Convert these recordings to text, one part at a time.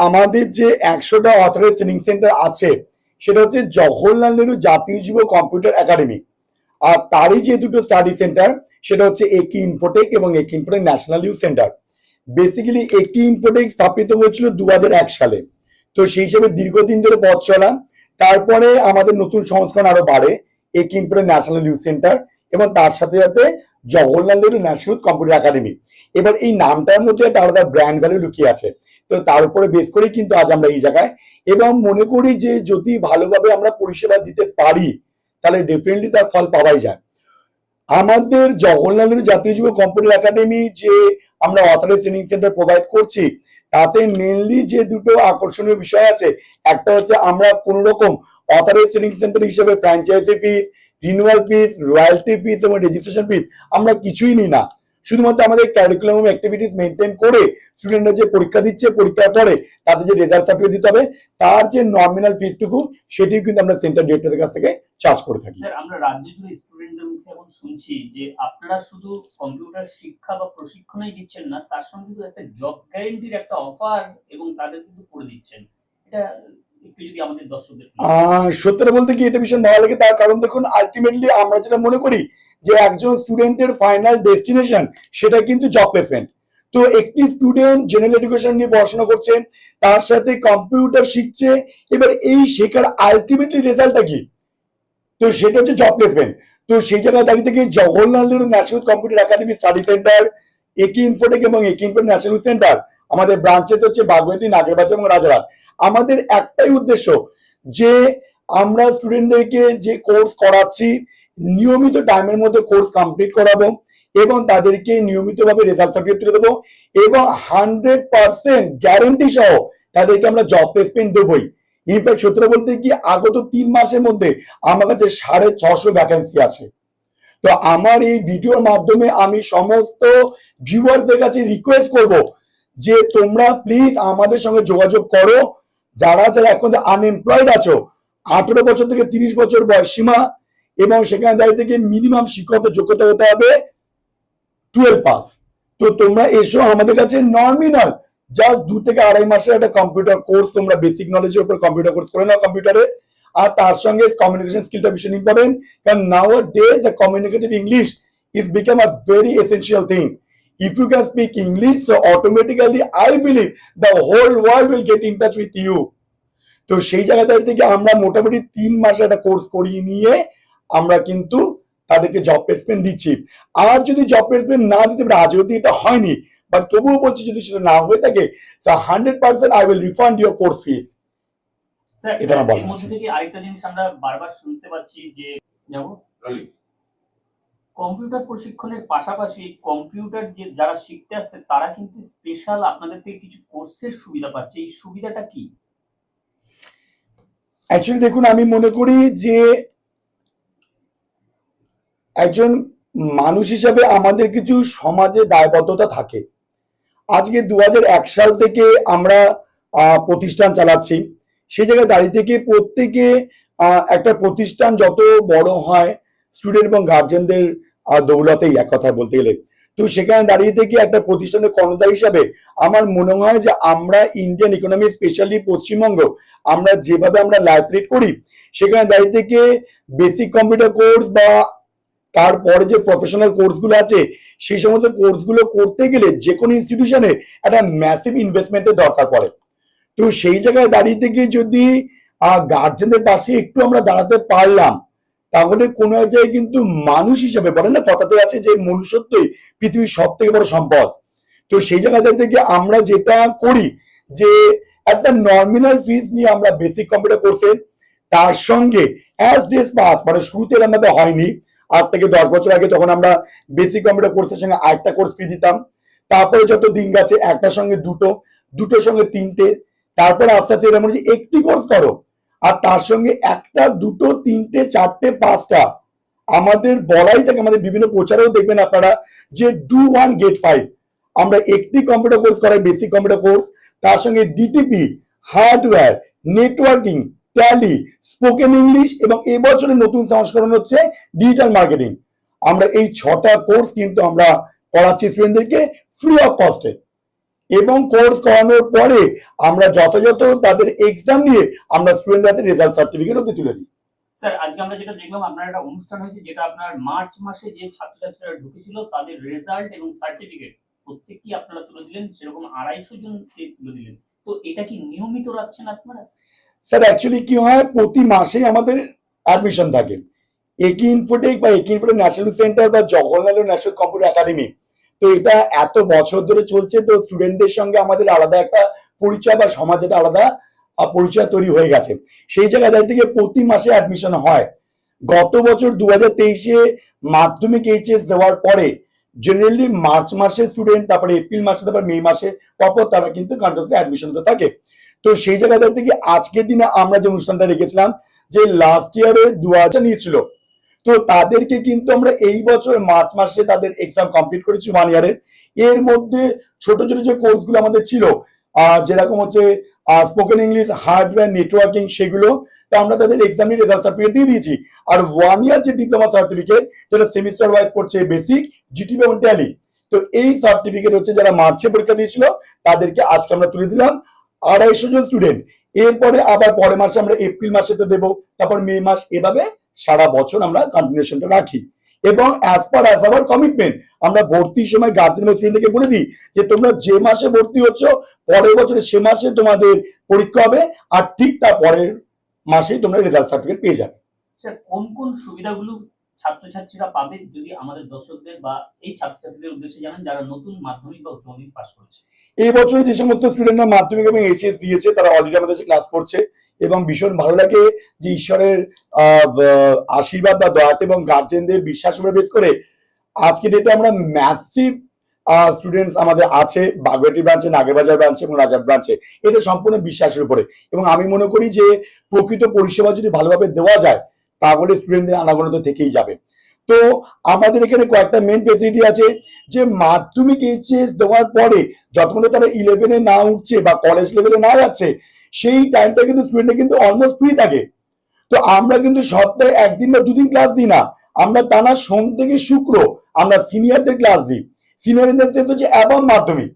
আমাদের যে 100টা authorize training centre আছে সেটা হচ্ছে জওহরলাল নেহরু জাতীয় যুব কম্পিউটার একাডেমি, আর তারই যে দুটো স্টাডি সেন্টার সেটা হচ্ছে একি ইনফোটেক এবং একি infotech national youth centre. Basically একি ইনফোটেক স্থাপিত হয়েছিল 2001 সালে। তো সেই হিসেবে দীর্ঘদিন ধরে পথ চলা। তারপরে আমাদের নতুন সংস্করণ আরো বাড়ে, একি ইনফোটেক ন্যাশনাল ইউথ সেন্টার এবং তার সাথে সাথে Jawaharlal Nehru national computer academy. এবার এই নামটার মধ্যে একটা আলাদা ব্র্যান্ড ভ্যালু লুকিয়ে আছে। তো তার উপরে বেস করেই কিন্তু আজ আমরা এই জায়গায়, এবং মনে করি যে যদি ভালোভাবে আমরা পরিষেবা দিতে পারি তাহলে ডেফিনেটলি তার ফল পাওয়াই যায়। আমাদের জওহরলাল নেহরু জাতীয় যুব কম্পিউটার একাডেমি যে আমরা অথরাইজ ট্রেনিং সেন্টার প্রোভাইড করছি, তাতে মেনলি যে দুটো আকর্ষণীয় বিষয় আছে, একটা হচ্ছে আমরা কোন রকম অথরাইজ ট্রেনিং সেন্টার হিসেবে ফ্র্যাঞ্চাইজি ফিস, রিনিউয়াল ফিস, রয়্যালটি ফিস এবং রেজিস্ট্রেশন ফিস আমরা কিছুই নিই না। শুধুমাত্র আমাদের ক্যারিকুলাম এবং অ্যাক্টিভিটিস মেনটেন করে স্টুডেন্টরা যে পরীক্ষা দিচ্ছে, পরীক্ষার পরে তাদের যে রেজাল্ট সার্টিফিকেট দিতে হবে, তার যে নমিনাল ফিসটুকু সেটিও কিন্তু আমরা সেন্টার ডিরেক্টরের কাছ থেকে চার্জ করে থাকি। স্যার, আমরা রাজ্য জুড়ে স্টুডেন্টদের মুখে এখন শুনছি যে আপনারা শুধু কম্পিউটার শিক্ষা বা প্রশিক্ষণই দিচ্ছেন না, তার সঙ্গে কিন্তু একটা জব গ্যারান্টির একটা অফার এবং তাদের কিন্তু করে দিচ্ছেন। এটা একটু যদি আমাদের দর্শকদের সত্যি বলতে কি এটা ভীষণ ভালো লাগে। তার কারণ দেখুন, আলটিমেটলি আমরা যেটা মনে করি যে একজন স্টুডেন্টের ফাইনাল ডেস্টিনেশন সেটা কিন্তু জব প্লেসমেন্ট। তো একটি স্টুডেন্ট জেনারেল এডুকেশন নিয়ে পড়াশোনা করছে, তার সাথে কম্পিউটার শিখছে, এবার এই শেখার আলটিমেটলি রেজাল্টটা কি? তো সেটা হচ্ছে জব প্লেসমেন্ট। তো সেই জায়গায় দাঁড়িয়ে থেকে Jawaharlal Nehru national computer academy study centre, একি ইনফোটেক এবং একি ইনফোটেক ন্যাশনাল সেন্টার, আমাদের ব্রাঞ্চেস হচ্ছে বাগবাটি, নাগেরবাজার এবং রাজারহাট। আমাদের একটাই উদ্দেশ্য যে আমরা স্টুডেন্টদেরকে যে কোর্স করাচ্ছি নিয়মিত টাইমের মধ্যে কোর্স কমপ্লিট করাবো এবং তাদেরকে নিয়মিতভাবে রেজাল্ট সার্টিফিকেট তুলে দেবো এবং 100% গ্যারেন্টি সহ তাদেরকে আমরা জব প্লেসমেন্ট দেবই। ইনফ্যাক্ট সত্যি বলতে কি আগত 3 মাসের মধ্যে আমার কাছে 650 ভ্যাকেন্সি আছে। তো আমার এই ভিডিওর মাধ্যমে আমি সমস্ত ভিউয়ারদের কাছে রিকোয়েস্ট করব যে তোমরা প্লিজ আমাদের সঙ্গে যোগাযোগ করো। যারা যারা এখন আনএমপ্লয়েড আছো, 18 বছর থেকে 30 বছর বয়স সীমা, এবং সেখানে দাঁড়িয়ে থেকে মিনিমাম শিক্ষাগত যোগ্যতা হতে হবে 12 পাস। তো তোমরা এসো আমাদের কাছে, নমিনাল জাস্ট 2 থেকে 2.5 মাসের একটা কম্পিউটার কোর্স, তোমরা বেসিক নলেজের উপর কম্পিউটার কোর্স করে নাও কম্পিউটারে। আর তার সঙ্গে কমিউনিকেশন স্কিলটা ভীষণ ইম্পর্টেন্ট, কারণ nowadays the communicative English is become a very essential thing. If you can speak English, so automatically I believe the whole world will get in touch with you. তো সেই জায়গা থেকে আমরা মোটামুটি 3 মাসে একটা কোর্স করিয়ে নিয়ে আমরা কিন্তু তাদেরকে জব প্লেসমেন্ট দিচ্ছি। আর যদি জব প্লেসমেন্ট না দিতে পারে, আজ অব্দি এটা হয়নি, বাট তবুও বলছি যদি সেটা না হয়ে থাকে, 100% I will refund your course fees। Sir, এর মধ্যে থেকে আরেকটা জিনিস আমরা বারবার শুনতে পাচ্ছি যে কম্পিউটার প্রশিক্ষণের পাশাপাশি কম্পিউটার যে যারা শিখতে আসছে তারা কিন্তু স্পেশাল আপনাদের থেকে কিছু কোর্সের সুবিধা পাচ্ছে। এই সুবিধাটা কি? অ্যাকচুয়ালি দেখুন, আমি মনে করি যে একজন মানুষ হিসাবে আমাদের কিছু সমাজে দায়বদ্ধতা থাকে। আজকে 2001 সাল থেকে আমরা প্রতিষ্ঠান চালাচ্ছি। সেই জায়গায় দাঁড়িয়ে থেকে প্রত্যেকে একটা প্রতিষ্ঠান যত বড় হয় স্টুডেন্ট এবং গার্জেনদের দৌলতেই, এক কথা বলতে গেলে। তো সেখানে দাঁড়িয়ে থেকে একটা প্রতিষ্ঠানের কর্ণধার হিসাবে আমার মনে হয় যে আমরা ইন্ডিয়ান ইকোনমি, স্পেশালি পশ্চিমবঙ্গ, আমরা যেভাবে আমরা লাইফ লিড করি, সেখানে দাঁড়িয়ে থেকে বেসিক কম্পিউটার কোর্স বা তারপরে যে প্রফেশনাল কোর্সগুলো আছে সেই সমস্ত কোর্সগুলো করতে গেলে যে কোনো ইনস্টিটিউশনে একটা ম্যাসিভ ইনভেস্টমেন্টের দরকার পড়ে। তো সেই জায়গায় দাঁড়িয়ে থেকে যদি গার্জেনদের পাশে একটু আমরা দাঁড়াতে পারলাম, তাহলে কোনো এক জায়গায় কিন্তু মানুষ হিসাবে, বলে না কথাতে আছে যে মনুষ্যত্বই পৃথিবীর সব থেকে বড় সম্পদ। তো সেই জায়গা থেকে আমরা যেটা করি যে একটা নমিনাল ফিস নিয়ে আমরা বেসিক কম্পিউটার কোর্সে, তার সঙ্গে অ্যাজ ডেজ পাস, মানে শুরুতে আমাদের হয়নি, আজ থেকে 10 বছর আগে তখন আমরা বেসিক কম্পিউটার কোর্সের সঙ্গে আরেকটা কোর্স ফি দিতাম। তারপরে যত দিন গেছে একটার সঙ্গে দুটো, দুটোর সঙ্গে তিনটে, তারপরে আস্তে আস্তে এরকম একটি কোর্স করো, আর তার সঙ্গে একটা, দুটো, তিনটে, চারটে, পাঁচটা আমাদের বলাই থাকে। আমাদের বিভিন্ন প্রচারেও দেখবেন আপনারা যে ডু 1 get 5। আমরা একটি কম্পিউটার কোর্স করাই, বেসিক কম্পিউটার কোর্স, তার সঙ্গে DTP, hardware, networking, tally, spoken English এবং এবছরের নতুন সংস্করণ হচ্ছে ডিজিটাল মার্কেটিং। আমরা এই 6টা কোর্স কিন্তু আমরা করাচ্ছি স্টুডেন্টদেরকে ফ্রি অফ কস্টে। এবং কোর্স করানোর পরে আমরা যথাযথ তাদের এক্সাম নিয়ে আমরা স্টুডেন্টদের রেজাল্ট সার্টিফিকেট অব্দি তুলে দিই। স্যার আজকে আমরা যেটা দেখলাম আপনার একটা অনুষ্ঠান হয়েছে যেটা আপনার মার্চ মাসে যে ছাত্রছাত্রীরা ঢুকেছিল তাদের রেজাল্ট এবং সার্টিফিকেট প্রত্যেকটি আপনারা তুলে দিলেন, সেরকম 250 জনকে তুলে দিলেন। তো এটা কি নিয়মিত রাখছেন আপনারা? স্যার অ্যাকচুয়ালি কি হয়, প্রতি মাসেই আমাদের অ্যাডমিশন থাকে। একি ইনফোটেক বা একি ইনফোটেক ন্যাশনাল সেন্টার বা Jawaharlal Nehru national computer academy, তো এটা এত বছর ধরে চলছে, তো স্টুডেন্টদের সঙ্গে আমাদের আলাদা একটা পরিচয় বা সমাজের আলাদা পরিচয় তৈরি হয়ে গেছে। সেই জায়গায় থেকে প্রতি মাসে অ্যাডমিশন হয়। গত বছর 2023-এ মাধ্যমিক এইচএস দেওয়ার পরে জেনারেলি মার্চ মাসে স্টুডেন্ট, তারপরে এপ্রিল মাসে, তারপর মে মাসে পরপর তারা কিন্তু কন্টিনিউয়াসলি অ্যাডমিশন তো থাকে। তো সেই জায়গা থেকে আজকের দিনে আমরা যে অনুষ্ঠানটা রেখেছিলাম, যে লাস্ট ইয়ারে 2000 নিয়েছিল, তো তাদেরকে কিন্তু আমরা এই বছর মার্চ মাসে তাদের এক্সাম কমপ্লিট করেছি 1 ইয়ারের। এর মধ্যে ছোট ছোট যে কোর্সগুলো আমাদের ছিল, যেরকম হচ্ছে স্পোকেন ইংলিশ, হার্ডওয়্যার, নেটওয়ার্কিং, সেগুলো তো আমরা তাদের এক্সাম রেজাল্ট সার্টিফিকেট দিয়ে দিয়েছি। আর 1 ইয়ার যে ডিপ্লোমা সার্টিফিকেট, যেটা সেমিস্টার ওয়াইজ পড়ছে বেসিক, জিটিপি এবং ট্যালি, তো এই সার্টিফিকেট হচ্ছে যারা মার্চে পরীক্ষা দিয়েছিল তাদেরকে আজকে আমরা তুলে দিলাম 250 জন স্টুডেন্ট। এরপরে আবার পরের মাসে আমরা এপ্রিল মাসে তো দেবো, তারপর মে মাস, এভাবে সারা বছর আমরা কন্টিনিউশনটা রাখি। এবং as per as our commitment, আমরা ভর্তির সময় গার্জেন এবং স্টুডেন্টকে বলে দিই যে তোমরা যে মাসে ভর্তি হচ্ছ পরের বছরে সে মাসে তোমাদের পরীক্ষা হবে, আর ঠিক তার পরের মাসেই তোমরা রেজাল্ট সার্টিফিকেট পেয়ে যাবে। স্যার কোন কোন সুবিধাগুলো ছাত্রছাত্রীরা পাবে যদি আমাদের দর্শকদের বা এই ছাত্রছাত্রীদের উদ্দেশ্যে জানান যারা নতুন মাধ্যমিক বা উচ্চ মাধ্যমিক পাস করেছে? এই বছরে যে সমস্ত স্টুডেন্টরা মাধ্যমিক এবং এইচএস দিয়েছে তারা অলরেডি আমাদের সাথে ক্লাস করছে, এবং ভীষণ ভালো লাগে যে ঈশ্বরের আশীর্বাদ বা দয়াতে এবং গার্জেনদের বিশ্বাস উপরে বেস করে আজকে ডেটে আমরা ম্যাসিভ স্টুডেন্টস আমাদের আছে বাগুইআটি ব্রাঞ্চে, নাগেরবাজার ব্রাঞ্চে এবং রাজার ব্রাঞ্চে। এটা সম্পূর্ণ বিশ্বাসের উপরে, এবং আমি মনে করি যে প্রকৃত পরিষেবা যদি ভালোভাবে দেওয়া যায় তাহলে স্টুডেন্টদের আনাগোনা তো থেকেই যাবে। তো আমাদের এখানে কয়েকটা মেন ফেসিলিটি আছে, যে মাধ্যমিক এইচএস দেওয়ার পরে যতক্ষণ তারা 11-এ না উঠছে বা কলেজ লেভেলে না যাচ্ছে, সেই টাইমটা কিন্তু স্টুডেন্টরা কিন্তু অলমোস্ট ফ্রি থাকে। তো আমরা কিন্তু সপ্তাহে 1 দিন বা 2 দিন ক্লাস দিই না, আমরা টানা সোম থেকে শুক্র আমরা সিনিয়রদের ক্লাস দিই। সিনিয়র ইন দ্য সেন্স হচ্ছে অ্যাবাভ মাধ্যমিক।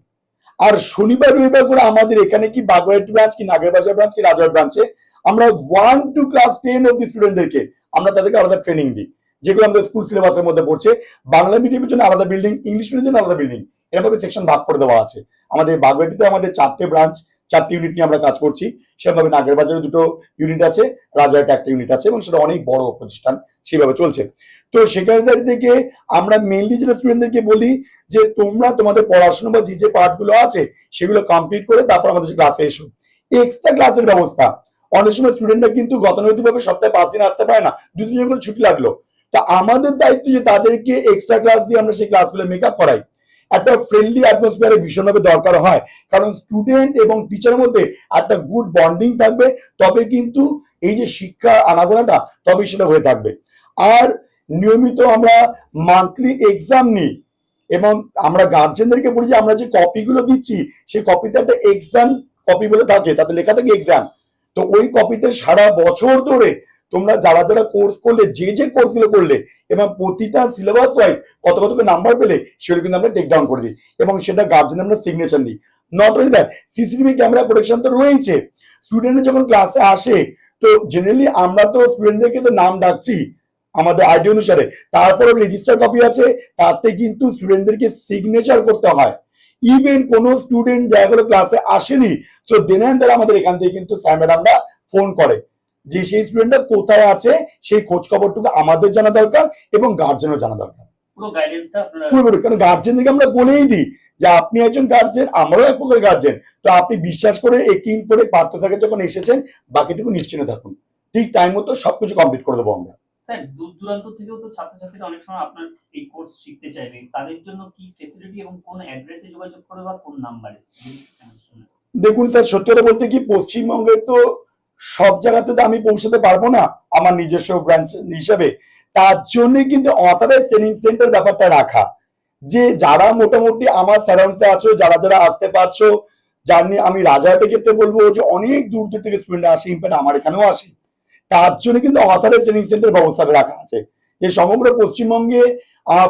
আর শনিবার রবিবার করে আমাদের এখানে কি বাগুইআটি ব্রাঞ্চ, কি নাগেরবাজার ব্রাঞ্চ, কি রাজার ব্রাঞ্চে আমরা 1 to ক্লাস 10 অব্দি স্টুডেন্টদেরকে আমরা তাদেরকে আলাদা ট্রেনিং দিই, যেগুলো আমাদের স্কুল সিলেবাসের মধ্যে পড়ছে। বাংলা মিডিয়ামের জন্য আলাদা বিল্ডিং, ইংলিশ মিডিয়ামের জন্য আলাদা বিল্ডিং, এরকম সেকশন ভাগ করে দেওয়া আছে। আমাদের বাগুইআটিতে আমাদের 4টে ব্রাঞ্চ, 4টে ইউনিট নিয়ে আমরা কাজ করছি। সেভাবে নাগেরবাজারে 2টো ইউনিট আছে, রাজারহাটে 1টা ইউনিট আছে, এবং সেটা অনেক বড় প্রতিষ্ঠান, সেভাবে চলছে। তো সেখানে থেকে আমরা মেইনলি যেটা স্টুডেন্টদেরকে বলি যে তোমরা তোমাদের পড়াশোনা বা যে পার্টগুলো আছে সেগুলো কমপ্লিট করে তারপর আমাদের ক্লাসে এসো। এক্সট্রা ক্লাসের ব্যবস্থা, অনেক সময় স্টুডেন্টরা কিন্তু গতানুগতিকভাবে সপ্তাহে 5 দিন আসতে পারে না, 2 দিন যখন ছুটি লাগলো, তা আমাদের দায়িত্ব যে তাদেরকে এক্সট্রা ক্লাস দিয়ে আমরা সেই ক্লাসগুলো মেকআপ করাই। একটা ফ্রেন্ডলি অ্যাটমসফিয়ারে ভীষণভাবে দরকার হয়, কারণ স্টুডেন্ট এবং টিচারের মধ্যে একটা গুড বন্ডিং থাকবে, তবে কিন্তু এই যে শিক্ষা আনাগোনাটা তবেই সেটা হয়ে থাকবে। আর নিয়মিত আমরা মান্থলি এক্সাম নিই, এবং আমরা গার্জেনদেরকে বলি যে আমরা যে কপিগুলো দিচ্ছি সেই কপিতে একটা এক্সাম কপি বলে থাকে, তাতে লেখা থাকে এক্সাম। তো ওই কপিতে সারা বছর ধরে তোমরা যারা যারা কোর্স করলে, যে কোর্সগুলো করলে, এবং প্রতিটা সিলেবাস ওয়াইজ কত কত নাম্বার পেলে, সেগুলো কিন্তু আমরা টেক ডাউন করে দিই, এবং সেটা গার্জেন আমরা সিগনেচার দিই। Not only that, CCTV camera protection তো রয়েছে। স্টুডেন্ট যখন ক্লাসে আসে, তো জেনারেলি আমরা তো স্টুডেন্টদেরকে তো নাম ডাকছি আমাদের আইডি অনুসারে, তারপরে রেজিস্টার কপি আছে, তাতে কিন্তু স্টুডেন্টদেরকে সিগনেচার করতে হয়। ইভেন কোনো স্টুডেন্ট যারা ক্লাসে আসেনি, তো দেন তারা আমাদের এখান থেকে কিন্তু স্যার ম্যাডামরা ফোন করে যে সেই স্টুডেন্টটা কোথায় আছে, সেই খোঁজ খবরটুকু আমাদের জানা দরকার এবং গার্জেনও জানা দরকার। পুরো গাইডেন্সটা আপনারা পুরোপুরি, কারণ গার্জেনদেরকে আমরা বলেই দিই যে আপনি একজন গার্জেন, আমরাও এক প্রকার গার্জেন, তো আপনি বিশ্বাস করে একিং করে পার্থ থেকে যখন এসেছেন, বাকিটুকু নিশ্চিন্ত থাকুন, ঠিক টাইম মতো সবকিছু কমপ্লিট করে দেবো আমরা। স্যার দূর দূরান্ত থেকেও তো ছাত্রছাত্রীরা অনেক সময় আপনার এই কোর্স শিখতে চাইবে, তাদের জন্য কি ফেসিলিটি এবং কোন অ্যাড্রেসে যোগাযোগ করবে বা কোন নাম্বারে? দেখুন স্যার, সত্যি কথা বলতে কি, পশ্চিমবঙ্গের তো সব জায়গাতে তো আমি পৌঁছাতে পারবো না আমার নিজস্ব ব্রাঞ্চ হিসাবে, তার জন্য কিন্তু অথরাইজ ট্রেনিং সেন্টার ব্যাপারটা রাখা, যে যারা মোটামুটি আমার সারাউন্ডসে আছো, যারা যারা আসতে পারছো, জার্নি আমি রাজারহাটের ক্ষেত্রে বলবো যে অনেক দূর দূর থেকে স্টুডেন্ট আসে, ইনফ্যাক্ট আমার এখানেও আসে, তার জন্য কিন্তু অথরাইজ ট্রেনিং সেন্টার ব্যবস্থা রাখা আছে, যে সমগ্র পশ্চিমবঙ্গে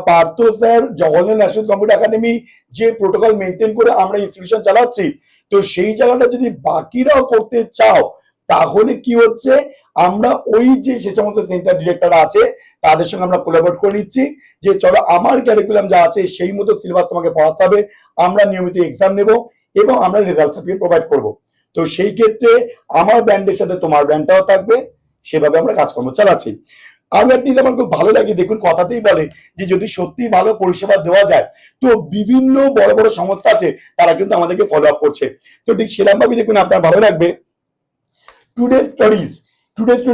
Partha sir Jawaharlal national computer academy যে প্রোটোকল মেনটেন করে আমরা ইনস্টিটিউশন চালাচ্ছি, তো সেই জায়গাটা যদি বাকিরাও করতে চাও তাহলে কি হচ্ছে, আমরা ওই যে সে সমস্ত সেন্টার ডিরেক্টর আছে তাদের সঙ্গে আমরা কোলাবোরেট করে নিচ্ছি যে চলো আমার ক্যারিকুলাম যা আছে সেই মতো সিলেবাস তোমাকে পড়াতে হবে, আমরা নিয়মিত এক্সাম নেব এবং আমরা রেজাল্ট সার্টিফিকেট প্রোভাইড করব। তো সেই ক্ষেত্রে আমার ব্র্যান্ডের সাথে তোমার ব্র্যান্ডটাও থাকবে, সেভাবে আমরা কাজকর্ম চালাচ্ছি। আরো একটি আমার খুব ভালো লাগে, দেখুন কথাতেই বলে যে যদি সত্যি ভালো পরিষেবা দেওয়া যায় তো বিভিন্ন বড় বড় সংস্থা আছে তারা কিন্তু আমাদেরকে ফলো আপ করছে। তো ঠিক সেরকম ভাবে দেখুন আপনার ভালো লাগবে, টুডে স্টাডিজ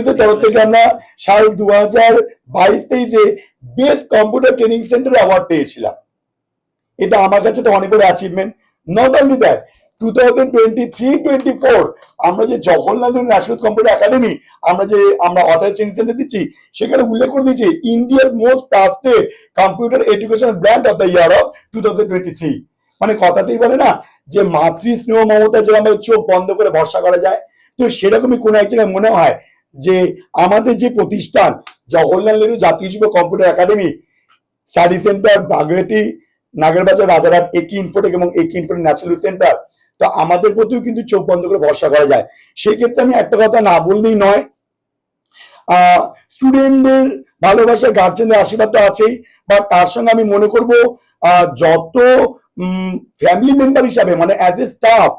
এর তরফ থেকে আমরা সাল 2022-23-এ best computer training centre award পেয়েছিলাম। এটা আমার কাছে একটা অনেক বড় অ্যাচিভমেন্ট। নট অনলি দ্যাট, 2023-24 আমরা যে Jawaharlal Nehru national computer academy আমরা অথরাইজ ট্রেনিং সেন্টার দিচ্ছি, সেখানে উল্লেখ করে দিয়েছি India's most trusted computer education brand of the year of 2023। মানে কথাতেই বলে না যে মাতৃ স্নেহ মমতা যেরকম চোখ বন্ধ করে ভরসা করা যায়, তো সেরকমই কোনো এক জায়গায় মনে হয় যে আমাদের যে প্রতিষ্ঠান জওহরলাল নেহরু জাতীয় যুব computer academy, study centre Baguiati, Nagerbazar, Rajarhat, একি ইনফোটেক এবং একি ইনফোটেক ন্যাশনাল সেন্টার, তো আমাদের প্রতিও কিন্তু চোখ বন্ধ করে ভরসা করা যায়। সেই ক্ষেত্রে আমি একটা কথা না বললেই নয়, স্টুডেন্টদের ভালোবাসা, গার্জেনদের আশীর্বাদ তো আছেই, বা তার সঙ্গে আমি মনে করব যত ফ্যামিলি মেম্বার হিসাবে মানে অ্যাজ এ স্টাফ,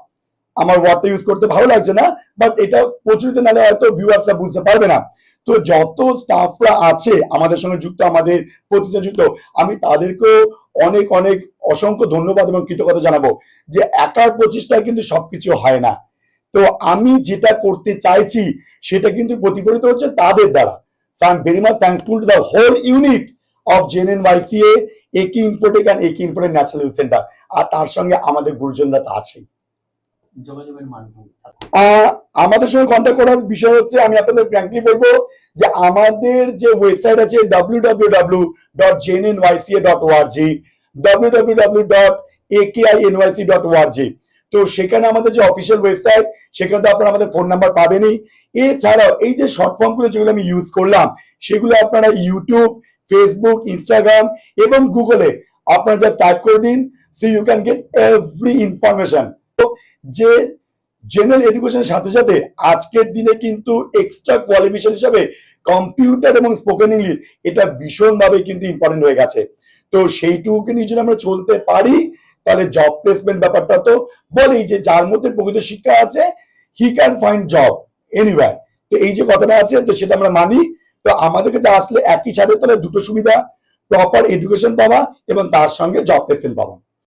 আমার ওয়ার্ডটা ইউজ করতে ভালো লাগছে না বাট এটা প্রচলিত নাহলে হয়তো ভিউয়ার্সরা বুঝতে পারবে না, তো যত স্টাফরা আছে আমাদের সঙ্গে যুক্ত, আমাদের প্রতিষ্ঠানে যুক্ত, আমি তাদেরকেও অনেক অনেক অসংখ্য ধন্যবাদ এবং কৃতজ্ঞতা জানাবো যে একার প্রচেষ্টায় কিন্তু সবকিছু হয় না। তো আমি যেটা করতে চাইছি সেটা কিন্তু প্রতিফলিত হচ্ছে তাদের দ্বারা। So I am very much thankful to the whole unit of JNNYCA, একি ইনফোটেক অ্যান্ড একি ইনফোটেক ন্যাশনাল সেন্টার, আর তার সঙ্গে আমাদের গুরুজনরা তো আছেই। যোগাযোগের মাধ্যম আমাদের সঙ্গে কন্ট্যাক্ট করার বিষয় হচ্ছে, আমি আপনাদের ফ্র্যাঙ্কলি বলবো যে আমাদের যে ওয়েবসাইট আছে www.jnnyca.org, www.akinyc.org, তো সেখানে আমাদের যে অফিসিয়াল ওয়েবসাইট, সেখানে তো আপনারা আমাদের ফোন নাম্বার পাবেনই। এছাড়াও এই যে শর্ট ফর্মগুলো যেগুলো আমি ইউজ করলাম সেগুলো আপনারা ইউটিউব, ফেসবুক, ইনস্টাগ্রাম এবং গুগলে আপনারা জাস্ট টাইপ করে দিন, so you can get every information. যে জেনারেল এডুকেশনের সাথে সাথে আজকের দিনে কিন্তু এক্সট্রা কোয়ালিফিকেশন হিসাবে কম্পিউটার এবং স্পোকেন ইংলিশ এটা ভীষণভাবে কিন্তু ইম্পর্টেন্ট হয়ে গেছে। তো সেইটুকুকে নিয়ে যদি আমরা চলতে পারি তাহলে জব প্লেসমেন্ট ব্যাপারটা তো বলেই যে যার মধ্যে প্রকৃত শিক্ষা আছে he can find job anywhere. তো এই যে কথাটা আছে তো সেটা আমরা মানি। তো আমাদের কাছে আসলে একই সাথে তাহলে দুটো সুবিধা, প্রপার এডুকেশন পাওয়া এবং তার সঙ্গে জব প্লেসমেন্ট পাওয়া।